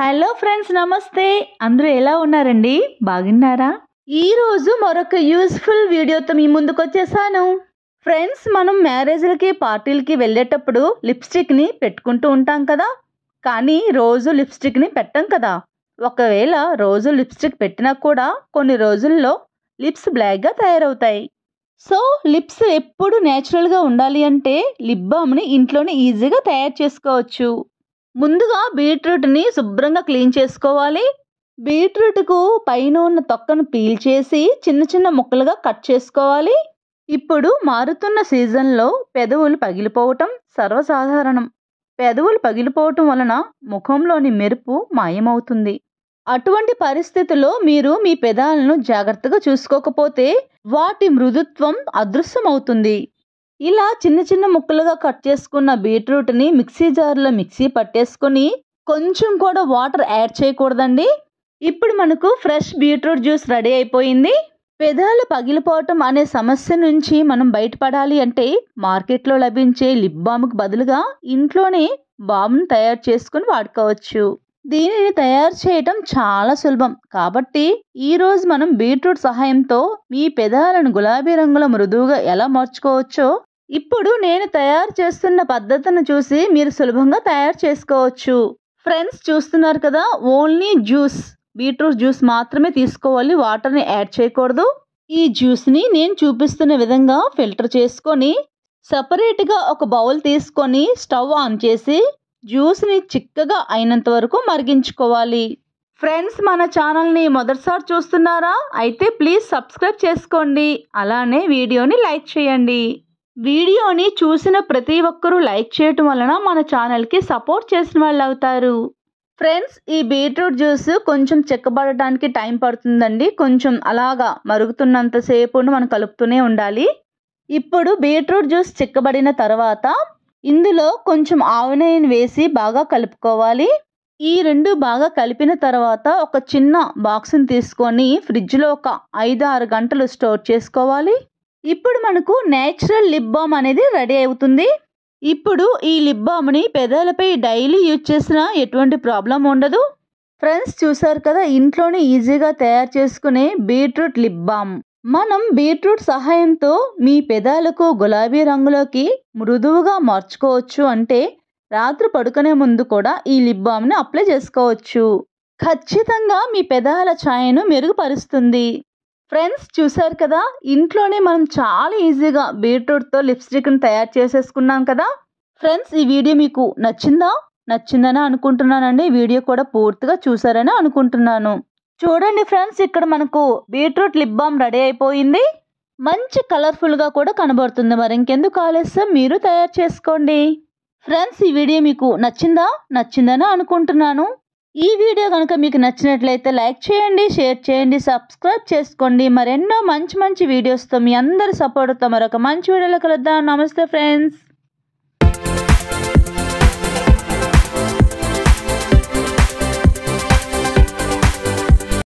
Hello friends, నమస్తే. అందరూ ఎలా ఉన్నారండి? బాగున్నారా? ఈ రోజు మరొక యూస్ఫుల్ వీడియోతో మీ ముందుకు వచ్చేసాను. ఫ్రెండ్స్, మనం మ్యారేజ్లకి పార్టీలకి వెళ్ళేటప్పుడు లిప్స్టిక్ని పెట్టుకుంటూ ఉంటాం కదా, కానీ రోజు లిప్స్టిక్ని పెట్టం కదా. ఒకవేళ రోజు లిప్స్టిక్ పెట్టినా కూడా కొన్ని రోజుల్లో లిప్స్ బ్లాక్గా తయారవుతాయి. సో లిప్స్ ఎప్పుడు న్యాచురల్గా ఉండాలి అంటే లిప్ బామ్ని ఇంట్లోనే ఈజీగా తయారు చేసుకోవచ్చు. ముందుగా బీట్రూట్ని శుభ్రంగా క్లీన్ చేసుకోవాలి. బీట్రూట్కు పైన ఉన్న తొక్కను పీల్ చేసి చిన్న చిన్న ముక్కలుగా కట్ చేసుకోవాలి. ఇప్పుడు మారుతున్న సీజన్లో పెదవులు పగిలిపోవటం సర్వసాధారణం. పెదవులు పగిలిపోవటం వలన ముఖంలోని మెరుపు మాయమవుతుంది. అటువంటి పరిస్థితుల్లో మీరు మీ పెదాలను జాగ్రత్తగా చూసుకోకపోతే వాటి మృదుత్వం అదృశ్యమవుతుంది. ఇలా చిన్న చిన్న ముక్కలుగా కట్ చేసుకున్న బీట్రూట్ని మిక్సీ జార్లో మిక్సీ పట్టేసుకొని కొంచెం కూడా వాటర్ యాడ్ చేయకూడదండి. ఇప్పుడు మనకు ఫ్రెష్ బీట్రూట్ జ్యూస్ రెడీ అయిపోయింది. పెదాలు పగిలిపోవటం అనే సమస్య నుంచి మనం బయటపడాలి అంటే మార్కెట్లో లభించే లిప్ బామ్కి బదులుగా ఇంట్లోనే బామ్ను తయారు చేసుకుని వాడుకోవచ్చు. దీనిని తయారు చేయటం చాలా సులభం కాబట్టి ఈరోజు మనం బీట్రూట్ సహాయంతో మీ పెదాలను గులాబీ రంగుల మృదువుగా ఎలా మార్చుకోవచ్చో ఇప్పుడు నేను తయారు చేస్తున్న పద్ధతిని చూసి మీరు సులభంగా తయారు చేసుకోవచ్చు. ఫ్రెండ్స్, చూస్తున్నారు కదా, ఓన్లీ జ్యూస్ బీట్రూట్ జ్యూస్ మాత్రమే తీసుకోవాలి, వాటర్ని యాడ్ చేయకూడదు. ఈ జ్యూస్ని నేను చూపిస్తున్న విధంగా ఫిల్టర్ చేసుకొని సపరేట్గా ఒక బౌల్ తీసుకొని స్టవ్ ఆన్ చేసి జ్యూస్ని చిక్కగా అయినంత వరకు మరిగించుకోవాలి. ఫ్రెండ్స్, మన ఛానల్ని మొదటిసారి చూస్తున్నారా? అయితే ప్లీజ్ సబ్స్క్రైబ్ చేసుకోండి. అలానే వీడియోని లైక్ చేయండి. వీడియోని చూసిన ప్రతి ఒక్కరూ లైక్ చేయటం వలన మన ఛానల్కి సపోర్ట్ చేసిన వాళ్ళు అవుతారు. ఫ్రెండ్స్, ఈ బీట్రూట్ జ్యూస్ కొంచెం చిక్కబడటానికి టైం పడుతుందండి. కొంచెం అలాగా మరుగుతున్నంతసేపు మనం కలుపుతూనే ఉండాలి. ఇప్పుడు బీట్రూట్ జ్యూస్ చిక్కబడిన తర్వాత ఇందులో కొంచెం ఆవు నెయ్యిని వేసి బాగా కలుపుకోవాలి. ఈ రెండు బాగా కలిపిన తర్వాత ఒక చిన్న బాక్స్ని తీసుకొని ఫ్రిడ్జ్లో ఒక 5-6 గంటలు స్టోర్ చేసుకోవాలి. ఇప్పుడు మనకు నేచురల్ లిప్ బామ్ అనేది రెడీ అవుతుంది. ఇప్పుడు ఈ లిప్ బామ్ని పెదాలపై డైలీ యూజ్ చేసినా ఎటువంటి ప్రాబ్లం ఉండదు. ఫ్రెండ్స్, చూసారు కదా, ఇంట్లోనే ఈజీగా తయారు చేసుకునే బీట్రూట్ లిప్ బామ్. మనం బీట్రూట్ సహాయంతో మీ పెదాలకు గులాబీ రంగులోకి మృదువుగా మార్చుకోవచ్చు. అంటే రాత్రి పడుకునే ముందు కూడా ఈ లిప్ బామ్ని అప్లై చేసుకోవచ్చు. ఖచ్చితంగా మీ పెదాల ఛాయను మెరుగుపరుస్తుంది. ఫ్రెండ్స్, చూసారు కదా, ఇంట్లోనే మనం చాలా ఈజీగా బీట్రూట్తో లిప్స్టిక్ని తయారు చేసేసుకున్నాం కదా. ఫ్రెండ్స్, ఈ వీడియో మీకు నచ్చిందని అనుకుంటున్నానండి. వీడియో కూడా పూర్తిగా చూసారని అనుకుంటున్నాను. చూడండి ఫ్రెండ్స్, ఇక్కడ మనకు బీట్రూట్ లిప్ బామ్ రెడీ అయిపోయింది. మంచి కలర్ఫుల్గా కూడా కనబడుతుంది. మరి ఇంకెందుకు ఆలస్యం, మీరు తయారు చేసుకోండి. ఫ్రెండ్స్, ఈ వీడియో మీకు నచ్చిందని అనుకుంటున్నాను. ఈ వీడియో కనుక మీకు నచ్చినట్లయితే లైక్ చేయండి, షేర్ చేయండి, సబ్స్క్రైబ్ చేసుకోండి. మరెన్నో మంచి వీడియోస్తో మీ అందరి సపోర్ట్తో మరొక మంచి వీడియోలో కలుద్దాం. నమస్తే ఫ్రెండ్స్.